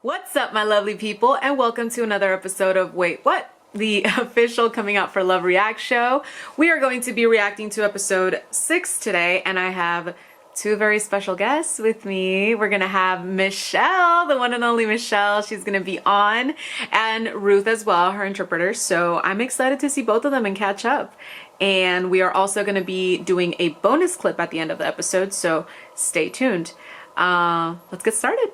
What's up, my lovely people, and welcome to another episode of Wait What? The official Coming Out for Love React show. We are going to be reacting to episode 6 today, and I have two very special guests with me. We're gonna have Michelle, the one and only Michelle. She's gonna be on, and Ruth as well, her interpreter. So I'm excited to see both of them and catch up. And we are also gonna be doing a bonus clip at the end of the episode, so stay tuned. Let's get started.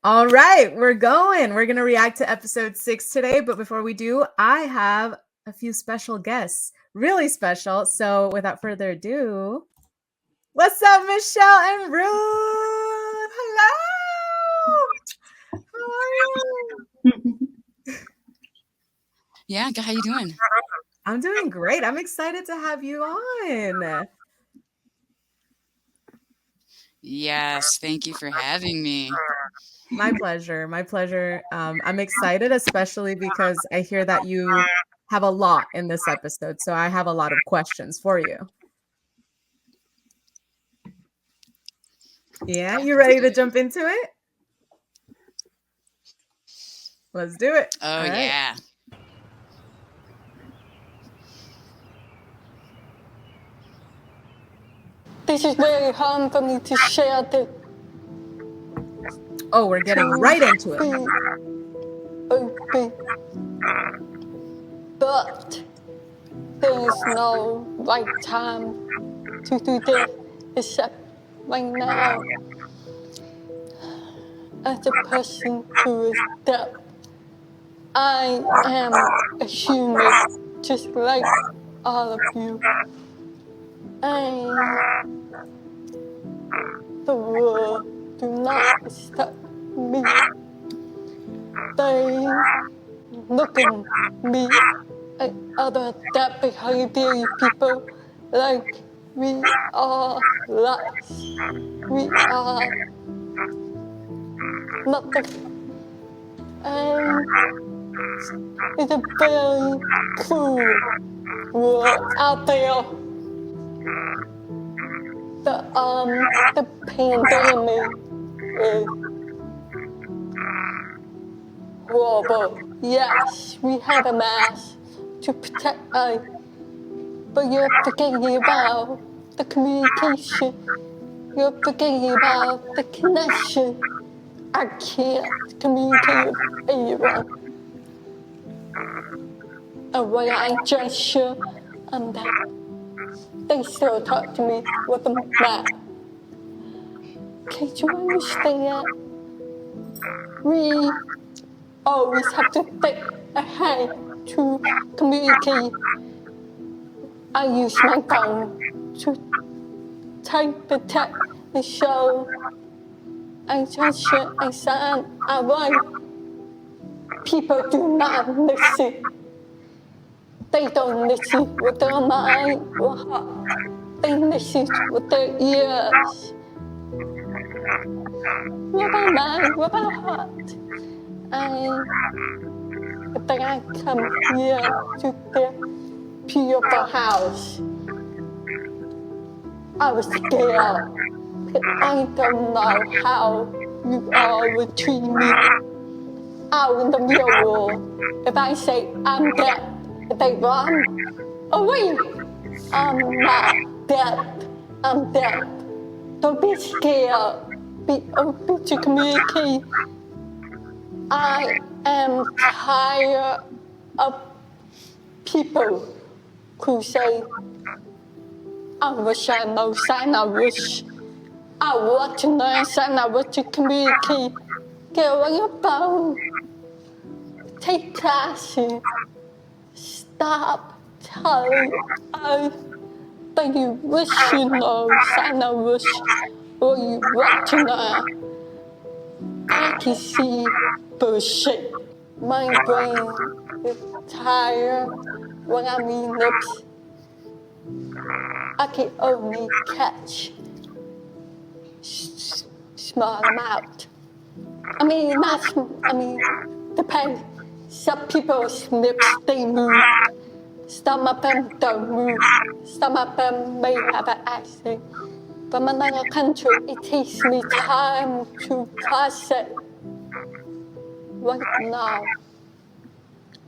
All right, we're going. We're going to react to episode 6 today. But before we do, I have a few special guests, really special. So without further ado, what's up, Michelle and Ruth? Hello. How are you? Yeah, how you doing? I'm doing great. I'm excited to have you on. Yes, thank you for having me. My pleasure. My pleasure. I'm excited, especially because I hear that you have a lot in this episode. So I have a lot of questions for you. Yeah, you ready to jump into it? Let's do it. Oh, yeah. This is very hard for me to share this. Oh, we're getting right into it. Okay. But there is no right time to do this except right now. As a person who is deaf, I am a human just like all of you. And the world do not accept me. They look at me and other deaf behavior people like we are less. We are nothing. And it's a very cruel world out there. The pandemic is horrible. Yes, we have a mask to protect us, but you're forgetting about the communication. You're forgetting about the connection. I can't communicate with anyone. And when I gesture, I'm deaf. They still talk to me with a mask. Can't you understand? We always have to think ahead to communicate. I use my phone to type the text and show. I gesture, I sign, I write. People do not listen. They don't listen with their mind or heart. They listen with their ears. What about mind? What about heart? And then I come here to the beautiful house. I was scared. I don't know how you all would treat me out in the real world. If I say I'm dead, they run away. I'm not dead. I'm dead. Don't be scared. Be open to communicate. I am tired of people who say, I wish I know sign, I wish I want to learn sign, I want to communicate. Get on your phone. Take classes. Stop telling us that you wish you know sign, I wish, or you want to learn. I can see bullshit. My brain is tired when I read lips. I can only catch small amount. Depends. Some people's lips, they move. Some of them don't move. Some of them may have an accent. From another country, it takes me time to process right now.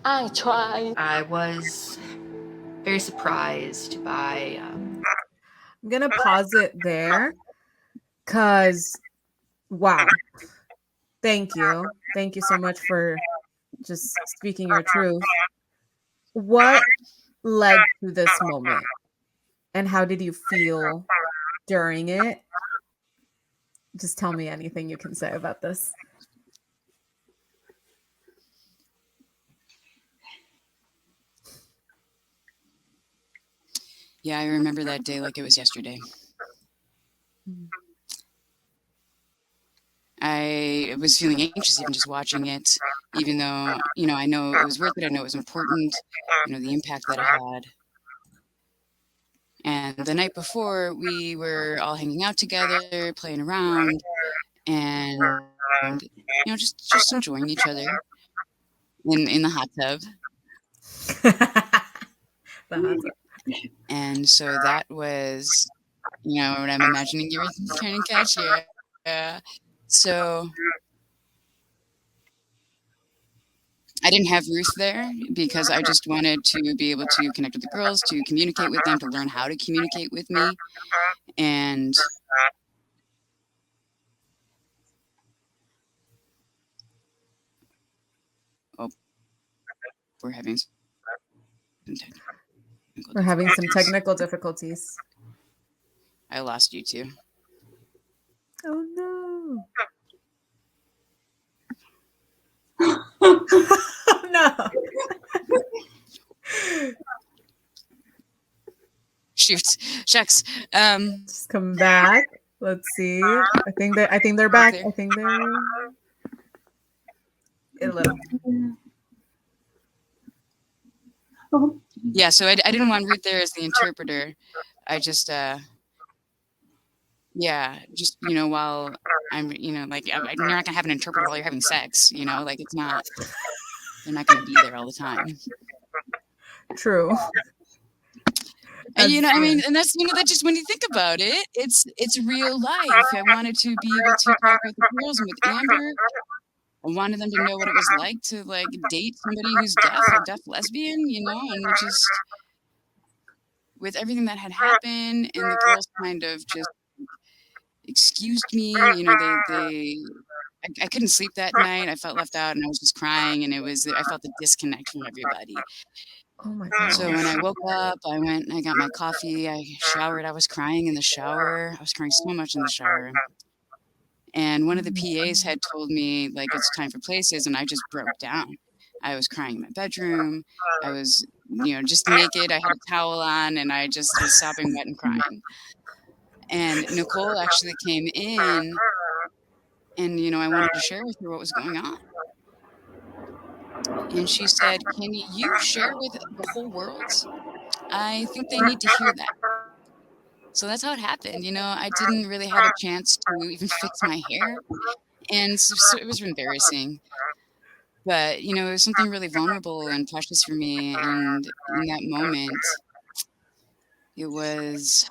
I try. I was very surprised by. I'm gonna pause it there, cause wow, thank you so much for just speaking your truth. What led to this moment, and how did you feel during it? Just tell me anything you can say about this. Yeah, I remember that day like it was yesterday. I was feeling anxious even just watching it, even though, I know it was worth it. I know it was important, the impact that it had. And the night before, we were all hanging out together, playing around, and, just enjoying each other in the hot tub. The hot tub. And so that was, what I'm imagining you were trying to catch here. So I didn't have Ruth there because I just wanted to be able to connect with the girls, to communicate with them, to learn how to communicate with me. And we're having some technical difficulties. I lost you too. Oh no. No. Shoot. Shucks. Just come back. Let's see. I think they're back. I think they're a little. Yeah, so I didn't want Ruth there as the interpreter. I just while I'm, you're not gonna have an interpreter while you're having sex, like it's not, they're not gonna be there all the time. True. And and that's, that just, when you think about it, it's real life. I wanted to be able to talk with the girls and with Amber. I wanted them to know what it was like to date somebody who's deaf, a deaf lesbian, and just with everything that had happened, and the girls kind of just excused me, I couldn't sleep that night. I felt left out and I was just crying, and I felt the disconnect from everybody. Oh my God. So when I woke up, I went and I got my coffee, I showered, I was crying in the shower. I was crying so much in the shower. And one of the PAs had told me, it's time for places, and I just broke down. I was crying in my bedroom. I was, just naked. I had a towel on, and I just was sobbing wet and crying. And Nicole actually came in, and, I wanted to share with her what was going on. And she said, "Can you share with the whole world? I think they need to hear that." So that's how it happened. I didn't really have a chance to even fix my hair. And so it was embarrassing. But, it was something really vulnerable and precious for me. And in that moment, it was,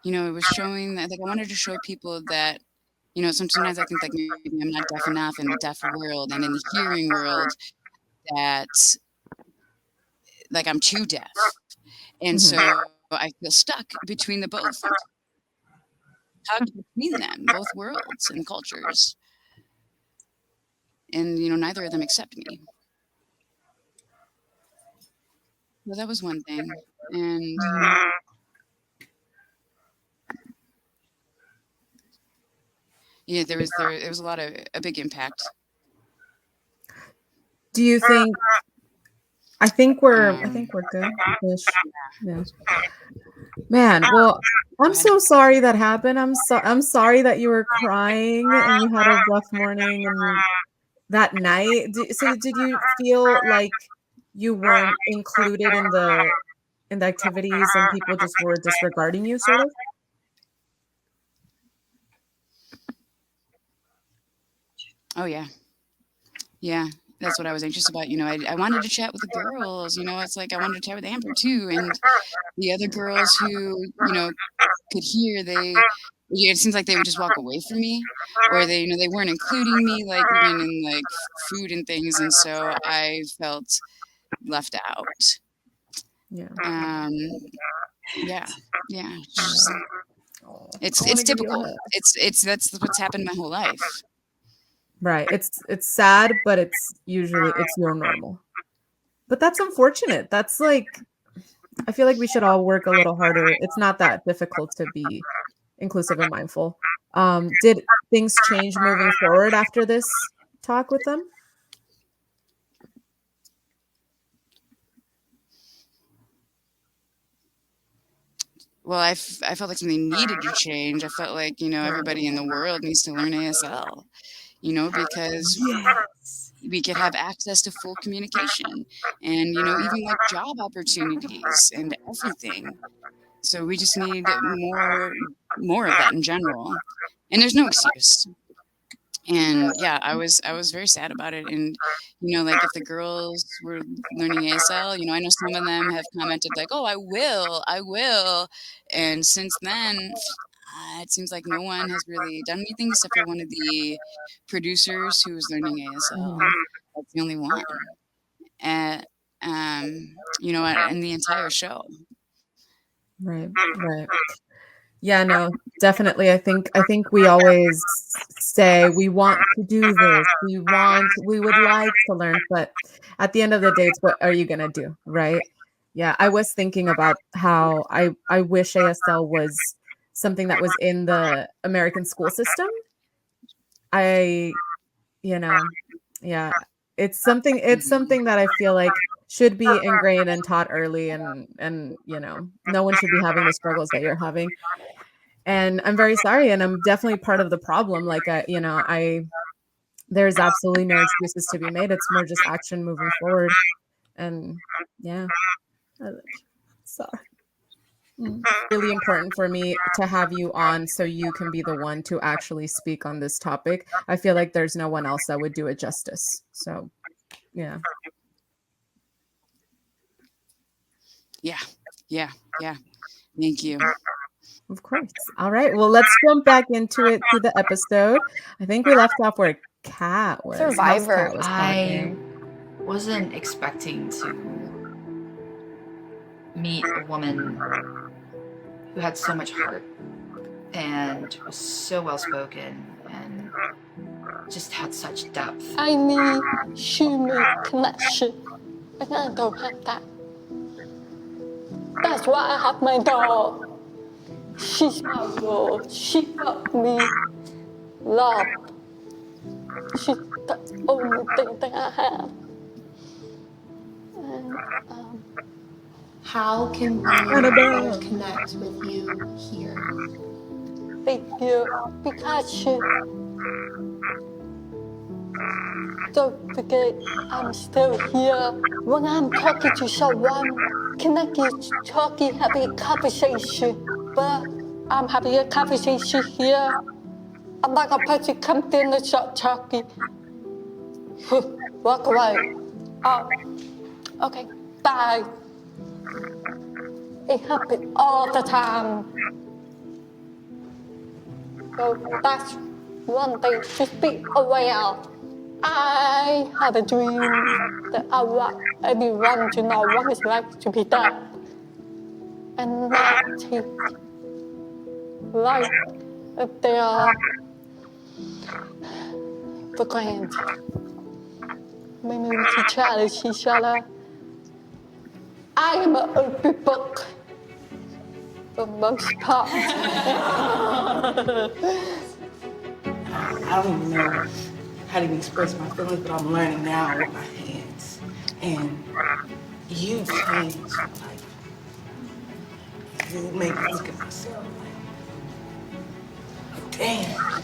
it was showing that, I wanted to show people that, sometimes I think maybe I'm not deaf enough in the deaf world and in the hearing world, that I'm too deaf. And so I feel stuck between the both. How between them, both worlds and cultures. And, neither of them accept me. So that was one thing. And yeah, there was a big impact. Do you think? I think we're good. Yeah. Man, well, I'm so sorry that happened. I'm sorry that you were crying and you had a rough morning and that night. So did you feel like you weren't included in the activities and people just were disregarding you, sort of? Oh yeah. Yeah. That's what I was anxious about. I wanted to chat with the girls, it's I wanted to chat with Amber too. And the other girls who, could hear, they it seems like they would just walk away from me, or they, they weren't including me, like even in like food and things, and so I felt left out. Yeah. Yeah. It's typical. That's what's happened my whole life. Right. It's sad, but it's usually your normal. But that's unfortunate. That's like, I feel like we should all work a little harder. It's not that difficult to be inclusive and mindful. Did things change moving forward after this talk with them? Well, I felt like something needed to change. I felt like, everybody in the world needs to learn ASL, because we could have access to full communication and, even like job opportunities and everything. So we just need more of that in general. And there's no excuse. And yeah, I was very sad about it. And, like if the girls were learning ASL, I know some of them have commented like, oh, I will. And since then, it seems like no one has really done anything except for one of the producers who was learning ASL. That's the only one. And, in the entire show. Right. Yeah, no, definitely. I think we always say we want to do this. We would like to learn, but at the end of the day, it's what are you going to do, right? Yeah, I was thinking about how I wish ASL was something that was in the American school system. Yeah, it's something that I feel like should be ingrained and taught early, and no one should be having the struggles that you're having. And I'm very sorry, and I'm definitely part of the problem. Like, there's absolutely no excuses to be made. It's more just action moving forward. And yeah, sorry. Really important for me to have you on so you can be the one to actually speak on this topic. I feel like there's no one else that would do it justice. So, yeah. Yeah. Thank you. Of course. All right. Well, let's jump back into the episode. I think we left off where Kat was. Survivor. Kat was I wasn't expecting to meet a woman who had so much heart and was so well spoken and just had such depth. I need human connection, and I don't have that. That's why I have my dog. She's my world. She got me love. She's the only thing that I have. And, how can we better connect with you here? thank you, because don't forget, I'm still here. When I'm talking to someone, talking, having a conversation. But I'm having a conversation here. I'm not a person come in and start talking. Walk away. Oh, okay, bye. It happens all the time. So that's one thing, just be aware. I had a dream that I want everyone to know what it's like to be dead and not take life if they are for granted. Maybe we should challenge each other. I am an open book for most part. I don't even know how to even express my feelings, but I'm learning now with my hands. And you changed my life. You made me look at myself like, damn.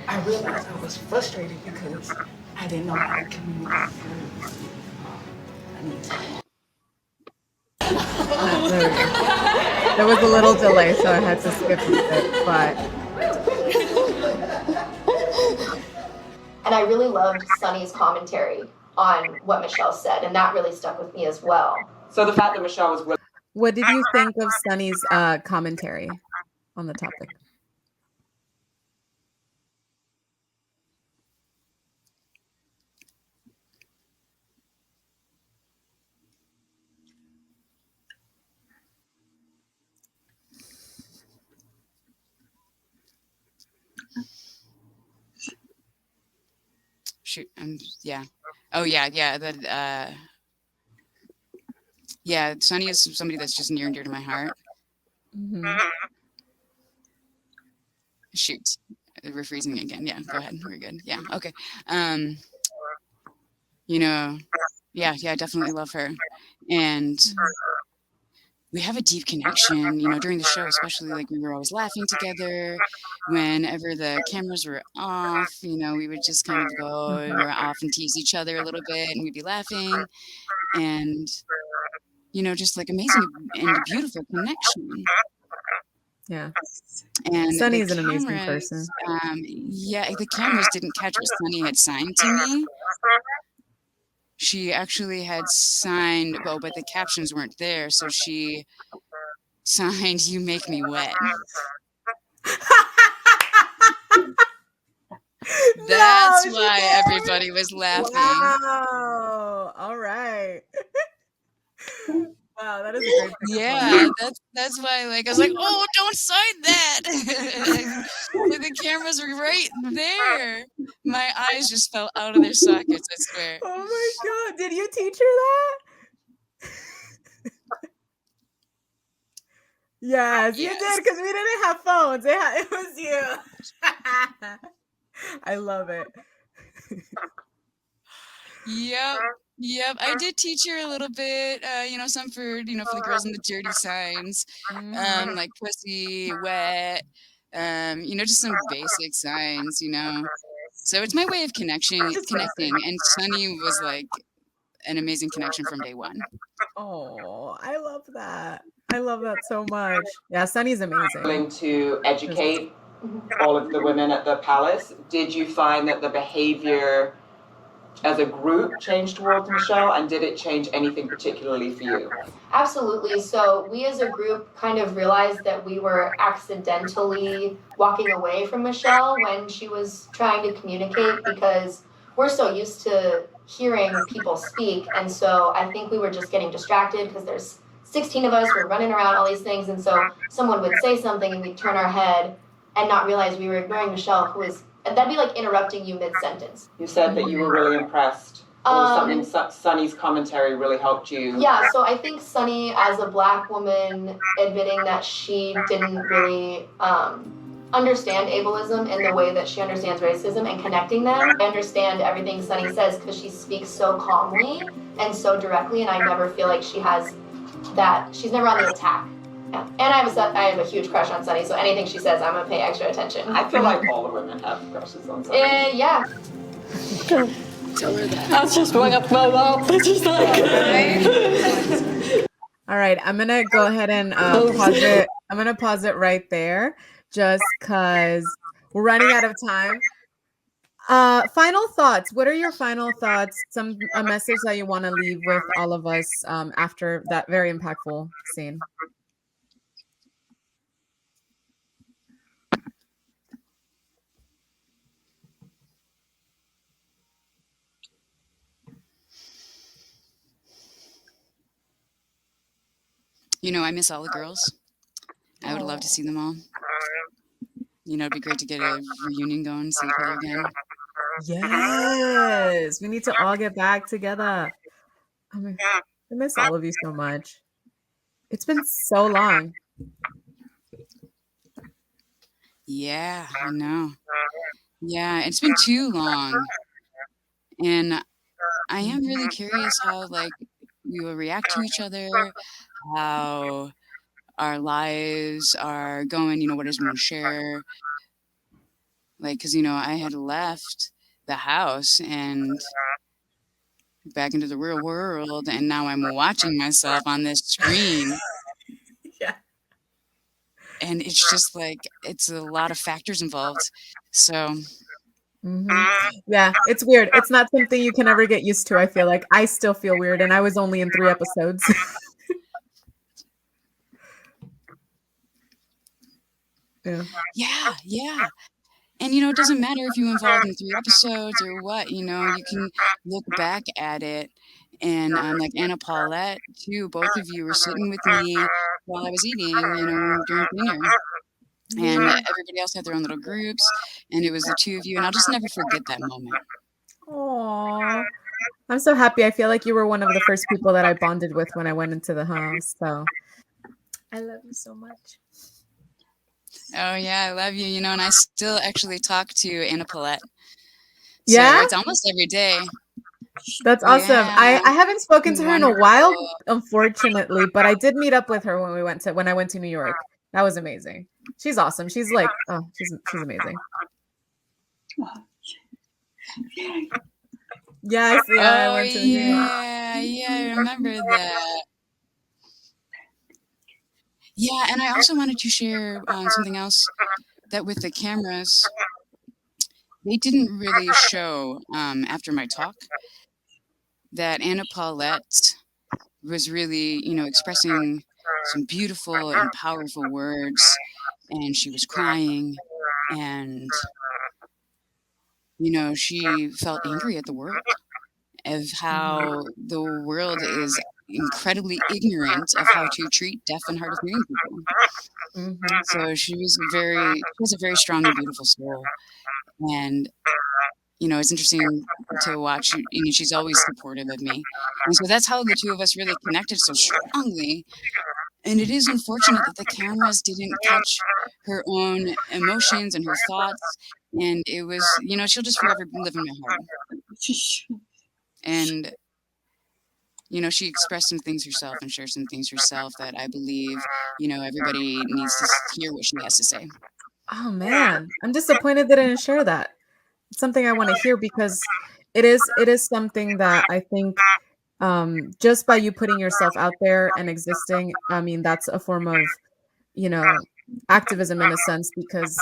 I realized I was frustrated because I didn't know how to communicate. I need to. There was a little delay, so I had to skip it, but. And I really loved Sunny's commentary on what Michelle said, and that really stuck with me as well. So the fact that Michelle was willing. What did you think of Sunny's commentary? on the topic. Shoot, yeah. Oh yeah, yeah. Yeah, Sunny is somebody that's just near and dear to my heart. Mm-hmm. Shoot, we're freezing again. Yeah, go ahead. We're good. Yeah, okay. You know, yeah, I definitely love her, and we have a deep connection. You know, during the show, especially, like we were always laughing together. Whenever the cameras were off, you know, we would just kind of go or off and tease each other a little bit, and we'd be laughing, and you know, just like amazing and beautiful connection. Yeah. And Sunny the is an amazing cameras, person. yeah, the cameras didn't catch what Sunny had signed to me. She actually had signed, well, but the captions weren't there, so she signed, "You make me wet." That's why everybody was laughing. Wow. All right. Wow, that is a great pickup Yeah, line. that's why, like, I was like, "Oh, don't sign that." Like, the cameras were right there. My eyes just fell out of their sockets, I swear. Oh my God. Did you teach her that? Yes, you Yes. did, because we didn't have phones. It was you. I love it. Yep. I did teach her a little bit, you know, some for, you know, for the girls in the dirty signs, like pussy, wet, you know, just some basic signs, you know. So it's my way of connecting, and Sunny was like an amazing connection from day one. Oh, I love that. I love that so much. Yeah, Sunny's amazing. Willing to educate all of the women at the palace. Did you find that the behavior as a group changed towards Michelle, and did it change anything particularly for you? Absolutely. So we as a group kind of realized that we were accidentally walking away from Michelle when she was trying to communicate, because we're so used to hearing people speak. And so I think we were just getting distracted because there's 16 of us, we're running around, all these things. And so someone would say something and we'd turn our head and not realize we were ignoring Michelle, who was, that'd be like interrupting you mid-sentence. You said that you were really impressed. Or something, Sunny's commentary really helped you. Yeah, so I think Sunny, as a Black woman, admitting that she didn't really understand ableism in the way that she understands racism and connecting them. I understand everything Sunny says because she speaks so calmly and so directly, and I never feel like she has that. She's never on the attack. Yeah. And I have a huge crush on Sunny, so anything she says, I'm gonna pay extra attention. I feel like all the women have crushes on Sunny. Yeah. Tell her that. I was just going up my mouth. It's just like. All right, I'm gonna go ahead and pause it. I'm gonna pause it right there, just because we're running out of time. Final thoughts. What are your final thoughts? A message that you want to leave with all of us after that very impactful scene. You know, I miss all the girls. I would love to see them all. You know, it'd be great to get a reunion going, see each other again. Yes, we need to all get back together. Oh my God, I miss all of you so much. It's been so long. Yeah, I know. Yeah, it's been too long. And I am really curious how, like, we will react to each other, how our lives are going, you know, what does everyone share? Like, because, you know, I had left the house and back into the real world, and now I'm watching myself on this screen. Yeah. And it's just like, it's a lot of factors involved. So. Yeah, it's weird. It's not something you can ever get used to. I feel like I still feel weird, and I was only in 3 episodes. Yeah. And, it doesn't matter if you involved in 3 episodes or what, you can look back at it. And, like Anna Paulette, too, both of you were sitting with me while I was eating, during dinner. And everybody else had their own little groups, and it was the 2 of you, and I'll just never forget that moment. Aww. I'm so happy. I feel like you were one of the first people that I bonded with when I went into the house. So I love you so much. Oh, yeah, I love you, and I still actually talk to Anna Paulette. Yeah? So it's almost every day. That's awesome. Yeah. I haven't spoken to her in a while, Wonderful. unfortunately, but I did meet up with her when I went to New York. That was amazing. She's awesome. She's like, oh, she's amazing. Yes, yeah, I Oh, went to New York. yeah, I remember that. Yeah, and I also wanted to share something else, that with the cameras, they didn't really show, after my talk, that Anna Paulette was really, expressing some beautiful and powerful words, and she was crying, and, she felt angry at the world, of how the world is incredibly ignorant of how to treat deaf and hard of hearing people. So she has a very strong and beautiful soul. And, it's interesting to watch, she's always supportive of me. And so that's how the 2 of us really connected so strongly. And it is unfortunate that the cameras didn't catch her own emotions and her thoughts. And it was, she'll just forever live in my heart. And, she expressed some things herself and shared some things herself that I believe, everybody needs to hear what she has to say. Oh man, I'm disappointed they didn't share that. It's something I want to hear because it is something that I think just by you putting yourself out there and existing, I mean, that's a form of, activism in a sense, because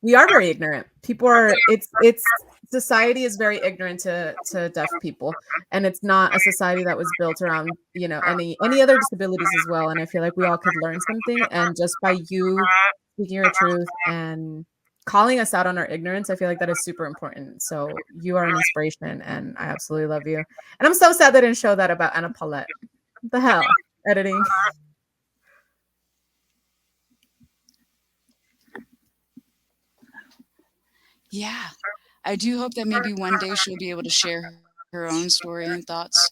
we are very ignorant. It's society is very ignorant to deaf people, and it's not a society that was built around, any other disabilities as well. And I feel like we all could learn something, and just by you speaking your truth and calling us out on our ignorance, I feel like that is super important. So you are an inspiration, and I absolutely love you. And I'm so sad they didn't show that about Anna Paulette. What the hell? Editing. Yeah. I do hope that maybe one day she'll be able to share her own story and thoughts.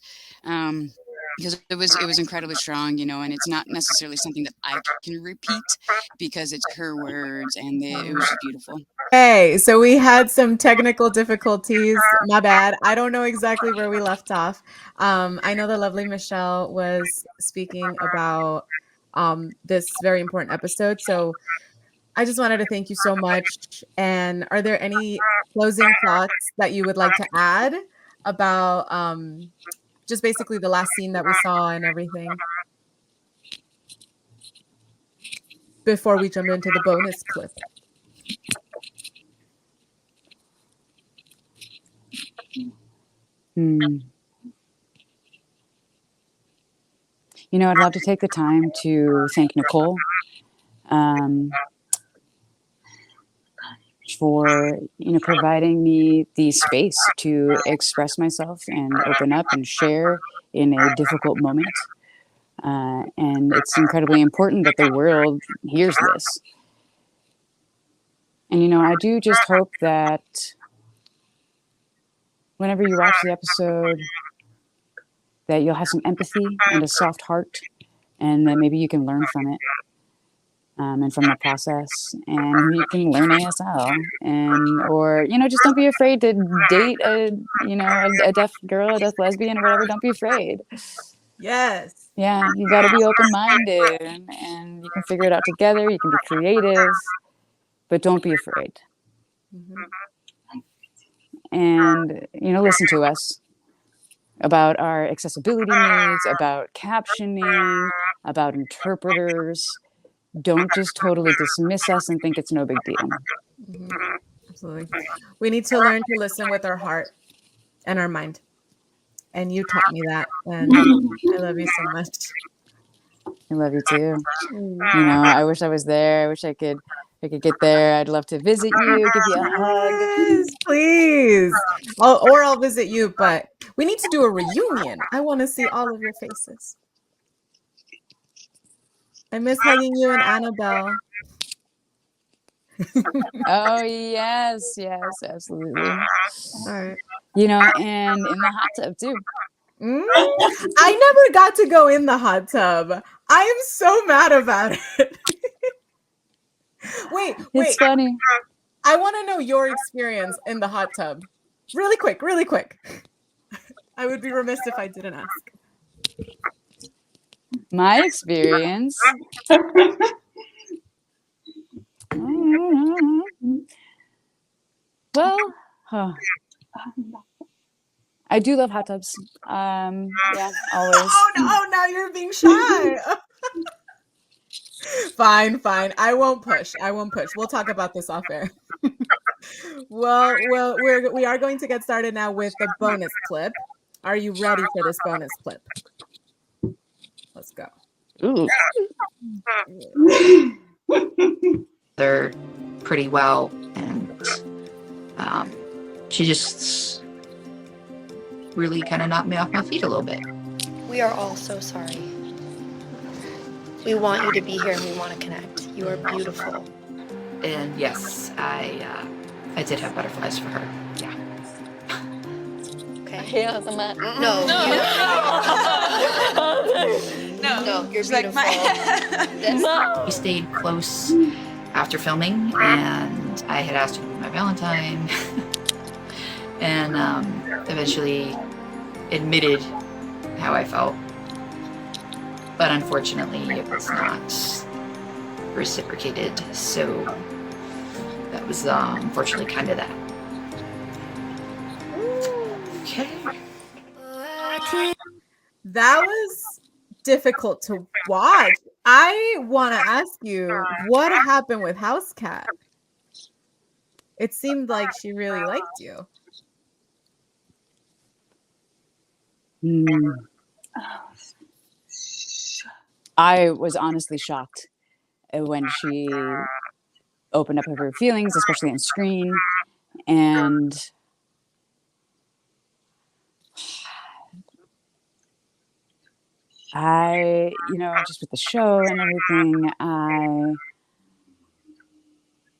Because it was incredibly strong, and it's not necessarily something that I can repeat because it's her words, and it was just beautiful. Hey, so we had some technical difficulties. My bad. I don't know exactly where we left off. I know the lovely Michelle was speaking about this very important episode. So I just wanted to thank you so much. And are there any closing thoughts that you would like to add about just basically the last scene that we saw and everything before we jump into the bonus clip? I'd love to take the time to thank Nicole for providing me the space to express myself and open up and share in a difficult moment. And it's incredibly important that the world hears this. And I do just hope that whenever you watch the episode, that you'll have some empathy and a soft heart, and that maybe you can learn from it. And from the process, and you can learn ASL, or just don't be afraid to date a deaf girl, a deaf lesbian, or whatever. Don't be afraid. Yes. Yeah, you got to be open-minded, and you can figure it out together. You can be creative, but don't be afraid. And listen to us about our accessibility needs, about captioning, about interpreters. Don't just totally dismiss us and think it's no big deal. Absolutely. We need to learn to listen with our heart and our mind. And you taught me that. And I love you so much. I love you too. I wish I was there. I wish I could I could get there, I'd love to visit you, give you a hug. Yes, please. I'll visit you, but we need to do a reunion. I want to see all of your faces. I miss hugging you and Annabelle. Oh, yes, absolutely. All right. You know, and in the hot tub too. I never got to go in the hot tub. I am so mad about it. Wait. It's funny. I want to know your experience in the hot tub. Really quick. I would be remiss if I didn't ask. My experience. Well, I do love hot tubs. Yeah, always. Oh no, now you're being shy. Fine. I won't push. We'll talk about this off air. Well, we are going to get started now with the bonus clip. Are you ready for this bonus clip? Let's go. Ooh. They're pretty well, and she just really kind of knocked me off my feet a little bit. We are all so sorry. We want you to be here and we want to connect. You are beautiful. And yes, I did have butterflies for her. Yeah. Okay. Yeah, the man. No. No, you're beautiful. We stayed close after filming, and I had asked her to be my Valentine, and eventually admitted how I felt. But unfortunately, it was not reciprocated, so that was unfortunately kind of that. Okay. That was difficult to watch. I want to ask you, what happened with House Cat? It seemed like she really liked you. I was honestly shocked when she opened up her feelings, especially on screen. And I, just with the show and everything,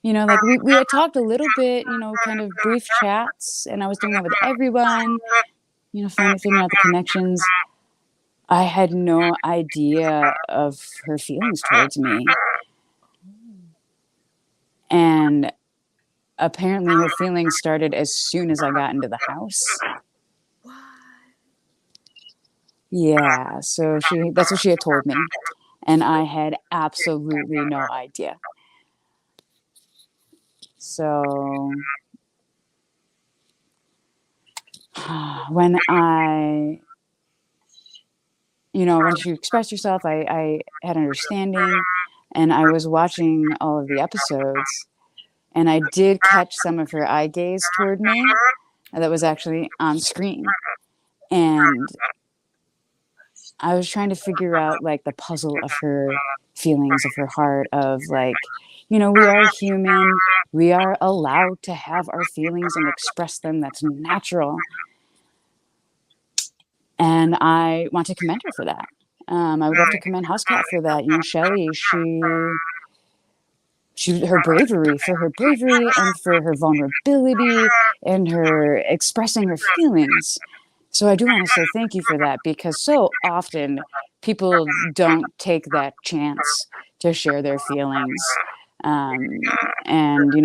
like we had talked a little bit, kind of brief chats, and I was doing that with everyone, figuring out the connections. I had no idea of her feelings towards me. And apparently her feelings started as soon as I got into the house. Yeah, so that's what she had told me. And I had absolutely no idea. So when when she expressed herself, I had understanding, and I was watching all of the episodes, and I did catch some of her eye gaze toward me that was actually on screen. And I was trying to figure out like the puzzle of her feelings, of her heart, of like, we are human. We are allowed to have our feelings and express them. That's natural. And I want to commend her for that. I would love to commend House Cat for that. Shelley, her bravery and for her vulnerability and her expressing her feelings. So I do want to say thank you for that, because so often people don't take that chance to share their feelings. And,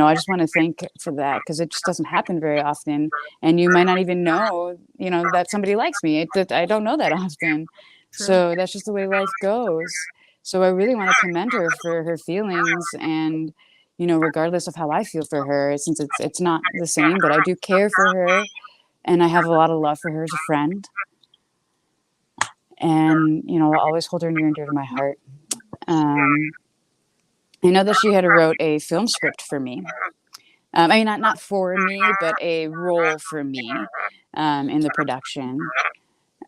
I just want to thank for that, because it just doesn't happen very often. And you might not even know, that somebody likes me. I don't know that often. True. So that's just the way life goes. So I really want to commend her for her feelings, and, regardless of how I feel for her, since it's not the same, but I do care for her, and I have a lot of love for her as a friend. And, I'll always hold her near and dear to my heart. I know that she had wrote a film script for me. Not for me, but a role for me in the production.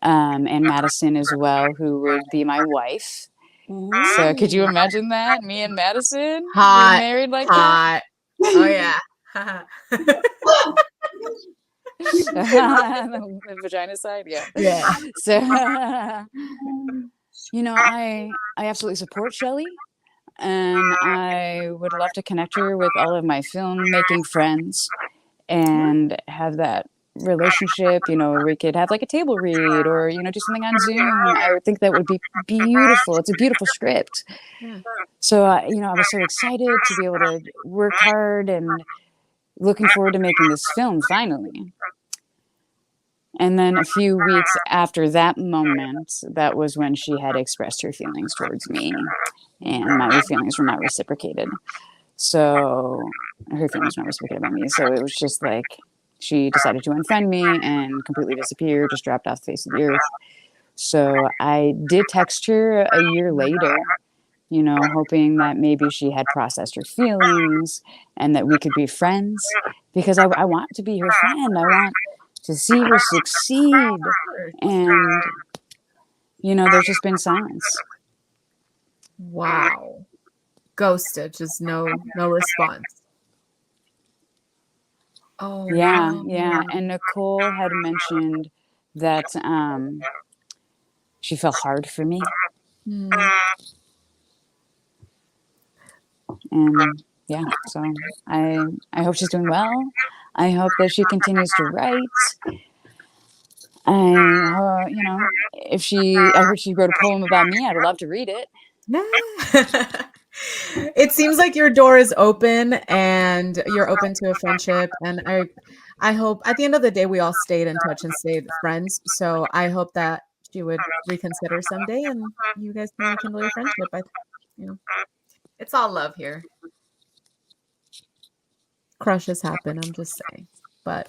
And Madison as well, who would be my wife. So could you imagine that? Me and Madison being Hot, married like hot. Oh yeah. the vagina side, yeah. Yeah. So, I absolutely support Shelley, and I would love to connect her with all of my filmmaking friends and have that relationship. We could have like a table read or do something on Zoom. I would think that would be beautiful. It's a beautiful script. Yeah. So, I was so excited to be able to work hard and looking forward to making this film finally. And then a few weeks after that moment, that was when she had expressed her feelings towards me, and my feelings were not reciprocated. So her feelings were not reciprocated by me. So it was just like she decided to unfriend me and completely disappear, just dropped off the face of the earth. So I did text her a year later, hoping that maybe she had processed her feelings and that we could be friends, because I want to be her friend. I want to see her succeed. And, there's just been silence. Wow. Ghosted, just no response. Oh Yeah, wow. yeah. And Nicole had mentioned that she fell hard for me. And yeah, so I hope she's doing well. I hope that she continues to write. I heard she wrote a poem about me. I'd love to read it. It seems like your door is open and you're open to a friendship, and I hope at the end of the day we all stayed in touch and stayed friends. So I hope that she would reconsider someday and you guys can rekindle your friendship. It's all love here. Crushes happen, I'm just saying. But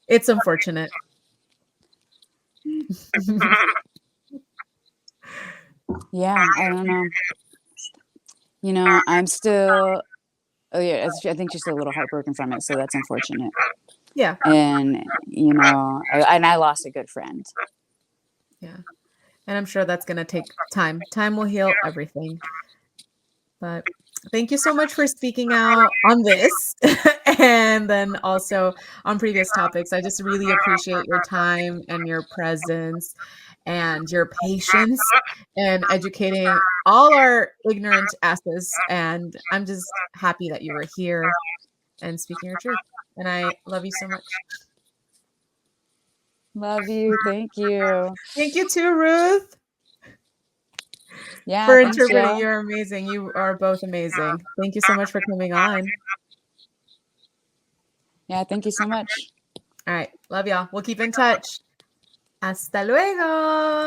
it's unfortunate. Yeah, I don't know. I'm still, oh yeah, I think she's still a little heartbroken from it, so that's unfortunate. Yeah. And, and I lost a good friend. Yeah. And I'm sure that's going to take time. Time will heal everything. But thank you so much for speaking out on this and then also on previous topics. I just really appreciate your time and your presence and your patience and educating all our ignorant asses. And I'm just happy that you were here and speaking your truth. And I love you so much. Love you. Thank you. Thank you too, Ruth. Yeah, For thanks, interpreting. Jill. You're amazing. You are both amazing. Thank you so much for coming on. Yeah, thank you so much. All right. Love y'all. We'll keep in touch. Hasta luego.